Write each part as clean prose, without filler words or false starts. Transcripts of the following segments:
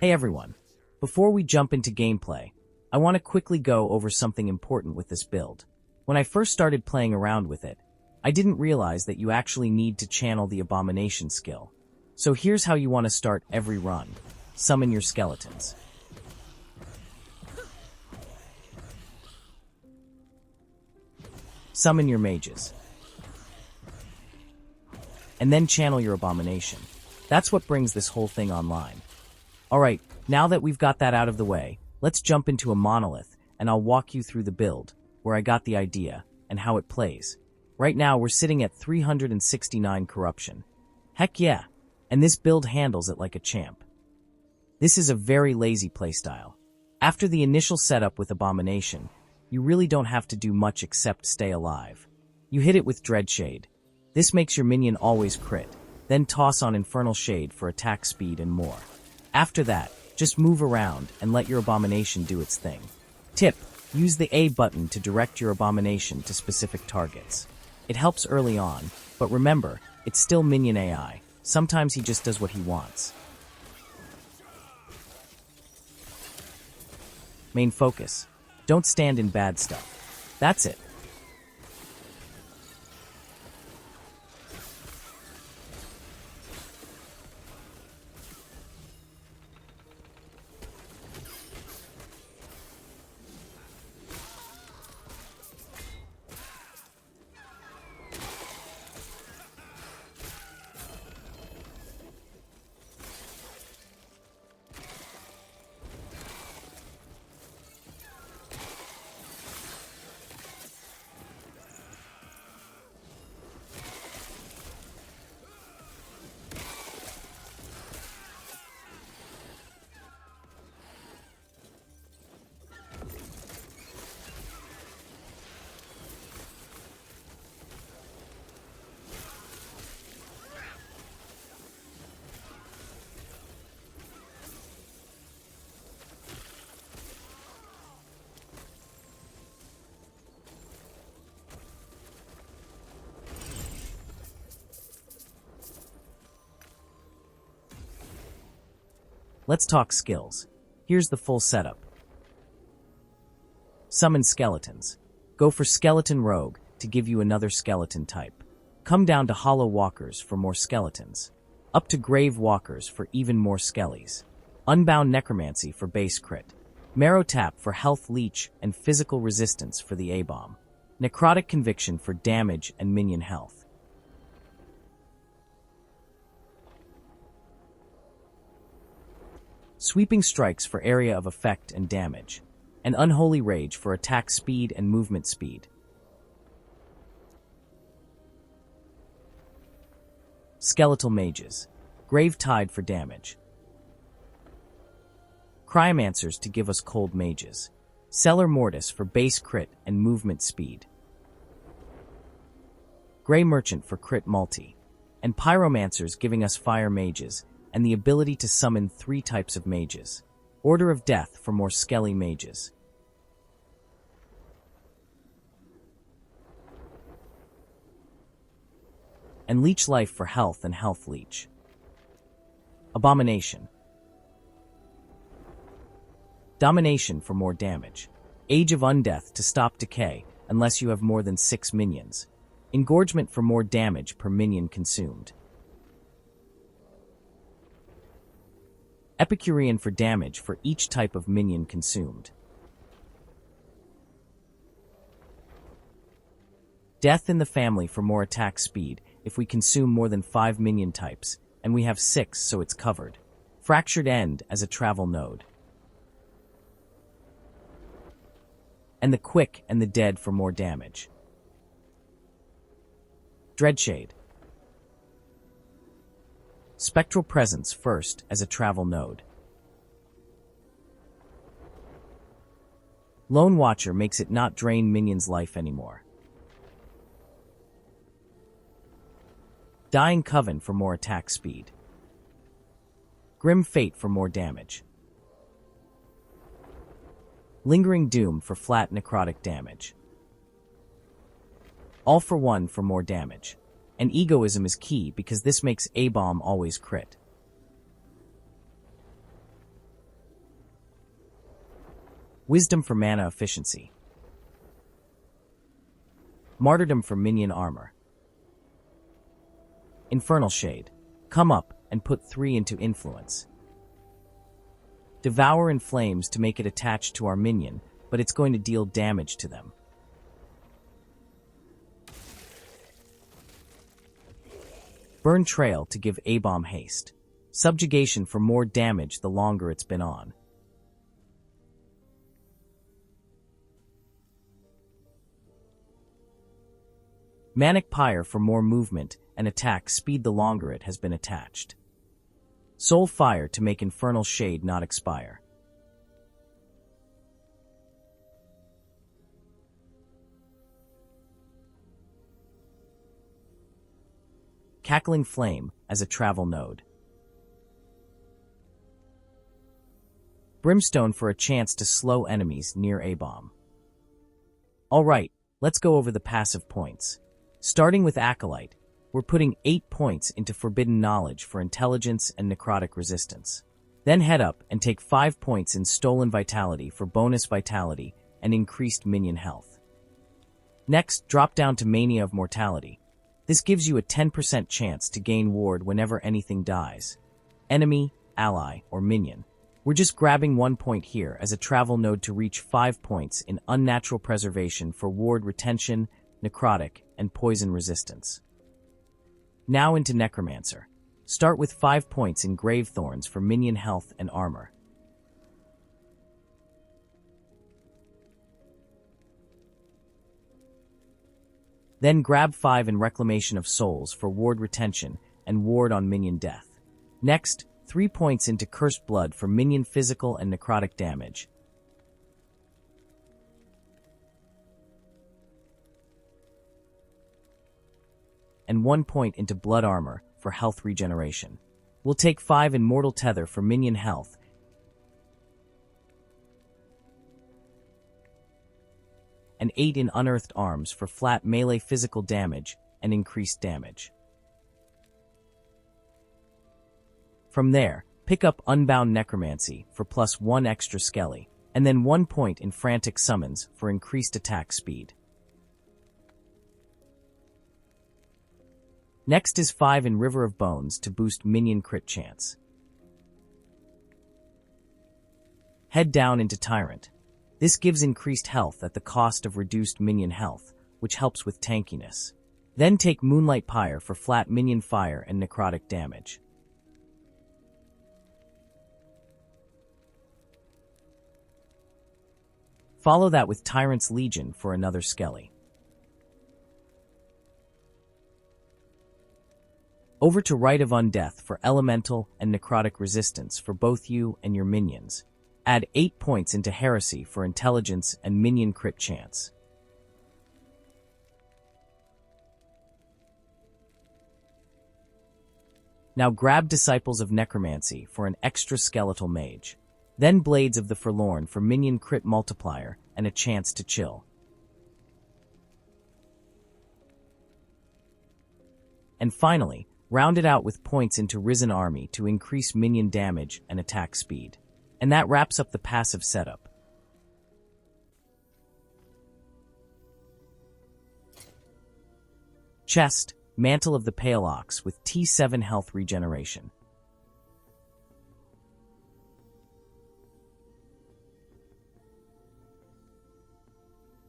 Hey everyone. Before we jump into gameplay, I want to quickly go over something important with this build. When I first started playing around with it, I didn't realize that you actually need to channel the Abomination skill. So here's how you want to start every run. Summon your skeletons. Summon your mages. And then channel your Abomination. That's what brings this whole thing online. Alright, now that we've got that out of the way, let's jump into a monolith, and I'll walk you through the build, where I got the idea, and how it plays. Right now, we're sitting at 369 corruption. Heck yeah, and this build handles it like a champ. This is a very lazy playstyle. After the initial setup with Abomination, you really don't have to do much except stay alive. You hit it with Dreadshade. This makes your minion always crit, then toss on Infernal Shade for attack speed and more. After that, just move around and let your Abomination do its thing. Tip: use the A button to direct your Abomination to specific targets. It helps early on, but remember, it's still minion AI. Sometimes he just does what he wants. Main focus: don't stand in bad stuff. That's it. Let's talk skills. Here's the full setup. Summon skeletons. Go for Skeleton Rogue to give you another skeleton type. Come down to Hollow Walkers for more skeletons. Up to Grave Walkers for even more skellies. Unbound Necromancy for base crit. Marrow Tap for health leech and physical resistance for the A-bomb. Necrotic Conviction for damage and minion health. Sweeping Strikes for area of effect and damage, and Unholy Rage for attack speed and movement speed. Skeletal Mages, Grave Tide for damage. Cryomancers to give us cold mages. Cellar Mortis for base crit and movement speed. Grey Merchant for crit multi, and Pyromancers giving us fire mages, and the ability to summon 3 types of mages. Order of Death for more skelly mages. And Leech Life for health and health leech. Abomination. Domination for more damage. Age of Undeath to stop decay unless you have more than 6 minions. Engorgement for more damage per minion consumed. Epicurean for damage for each type of minion consumed. Death in the Family for more attack speed if we consume more than 5 minion types, and we have 6, so it's covered. Fractured End as a travel node. And the Quick and the Dead for more damage. Dreadshade. Spectral Presence first as a travel node. Lone Watcher makes it not drain minions' life anymore. Dying Coven for more attack speed. Grim Fate for more damage. Lingering Doom for flat necrotic damage. All for One for more damage. And Egoism is key because this makes A-bomb always crit. Wisdom for mana efficiency. Martyrdom for minion armor. Infernal Shade. Come up and put 3 into influence. Devour in Flames to make it attached to our minion, but it's going to deal damage to them. Burn Trail to give A-Bomb haste. Subjugation for more damage the longer it's been on. Manic Pyre for more movement and attack speed the longer it has been attached. Soul Fire to make Infernal Shade not expire. Cackling Flame as a travel node. Brimstone for a chance to slow enemies near A-Bomb. Alright, let's go over the passive points. Starting with Acolyte, we're putting 8 points into Forbidden Knowledge for intelligence and necrotic resistance. Then head up and take 5 points in Stolen Vitality for bonus vitality and increased minion health. Next, drop down to Mania of Mortality. This gives you a 10% chance to gain ward whenever anything dies. Enemy, ally, or minion. We're just grabbing 1 point here as a travel node to reach 5 points in Unnatural Preservation for ward retention, necrotic, and poison resistance. Now into Necromancer. Start with 5 points in Grave Thorns for minion health and armor. Then grab 5 in Reclamation of Souls for ward retention and ward on minion death. Next, 3 points into Cursed Blood for minion physical and necrotic damage. And 1 point into Blood Armor for health regeneration. We'll take 5 in Mortal Tether for minion health, and 8 in Unearthed Arms for flat melee physical damage and increased damage. From there, pick up Unbound Necromancy for +1 extra skelly, and then 1 point in Frantic Summons for increased attack speed. Next is 5 in River of Bones to boost minion crit chance. Head down into Tyrant. This gives increased health at the cost of reduced minion health, which helps with tankiness. Then take Moonlight Pyre for flat minion fire and necrotic damage. Follow that with Tyrant's Legion for another skelly. Over to Rite of Undeath for elemental and necrotic resistance for both you and your minions. Add 8 points into Heresy for intelligence and minion crit chance. Now grab Disciples of Necromancy for an extra skeletal mage. Then Blades of the Forlorn for minion crit multiplier and a chance to chill. And finally, round it out with points into Risen Army to increase minion damage and attack speed. And that wraps up the passive setup. Chest, Mantle of the Pale Ox with T7 health regeneration.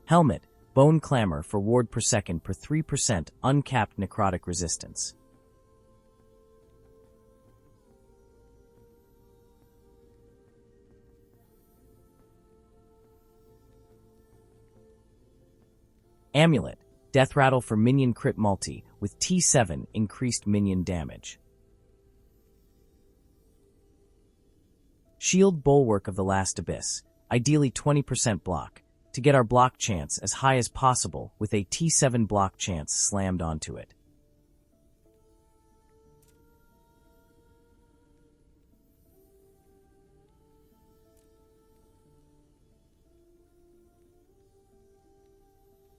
Helmet, Bone Clamor for ward per second per 3% uncapped necrotic resistance. Amulet, Death Rattle for minion crit multi with T7 increased minion damage. Shield Bulwark of the Last Abyss, ideally 20% block, to get our block chance as high as possible with a T7 block chance slammed onto it.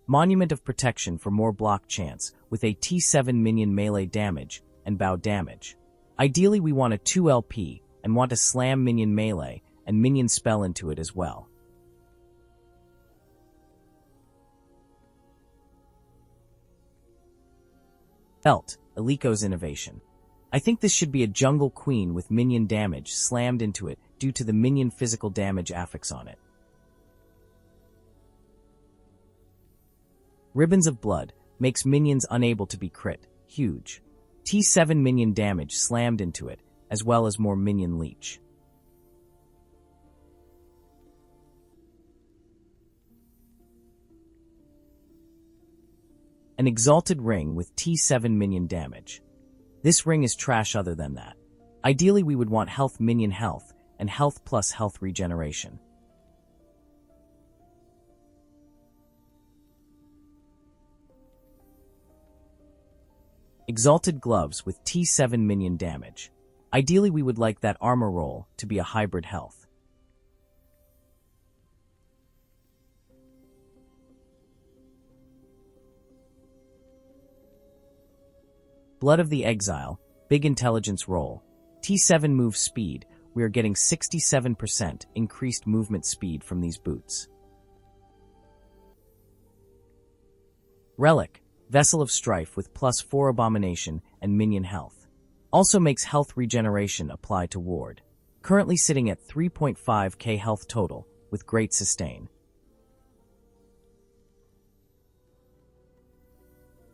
Monument of Protection for more block chance with a T7 minion melee damage and bow damage. Ideally we want a 2 LP and want to slam minion melee and minion spell into it as well. Belt, Alico's innovation. I think this should be a jungle queen with minion damage slammed into it due to the minion physical damage affix on it. Ribbons of Blood makes minions unable to be crit. Huge. T7 minion damage slammed into it, as well as more minion leech. An Exalted Ring with T7 minion damage. This ring is trash other than that. Ideally we would want health minion health, and health plus health regeneration. Exalted Gloves with T7 minion damage. Ideally we would like that armor roll to be a hybrid health. Blood of the Exile, Big Intelligence Roll. T7 move speed, we are getting 67% increased movement speed from these boots. Relic, Vessel of Strife with +4 Abomination and minion health. Also makes health regeneration apply to ward. Currently sitting at 3.5k health total with great sustain.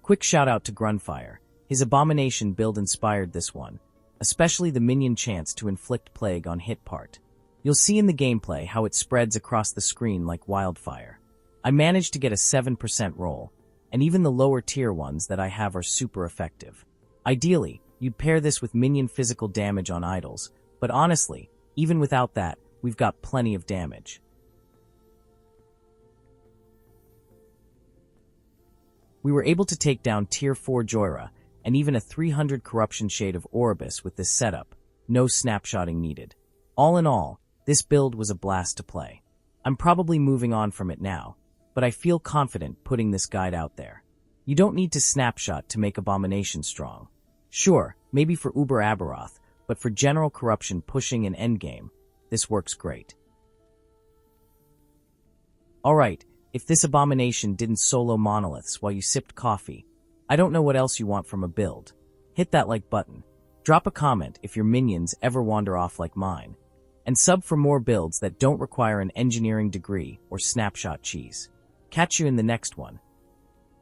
Quick shout out to Grunfire. His Abomination build inspired this one, especially the minion chance to inflict plague on hit part. You'll see in the gameplay how it spreads across the screen like wildfire. I managed to get a 7% roll, and even the lower tier ones that I have are super effective. Ideally, you'd pair this with minion physical damage on idols, but honestly, even without that, we've got plenty of damage. We were able to take down tier 4 Joyra, and even a 300 corruption shade of Oribus with this setup, no snapshotting needed. All in all, this build was a blast to play. I'm probably moving on from it now, but I feel confident putting this guide out there. You don't need to snapshot to make Abomination strong. Sure, maybe for Uber Aberoth, but for general corruption pushing an endgame, this works great. Alright, if this Abomination didn't solo monoliths while you sipped coffee, I don't know what else you want from a build. Hit that like button. Drop a comment if your minions ever wander off like mine. And sub for more builds that don't require an engineering degree or snapshot cheese. Catch you in the next one.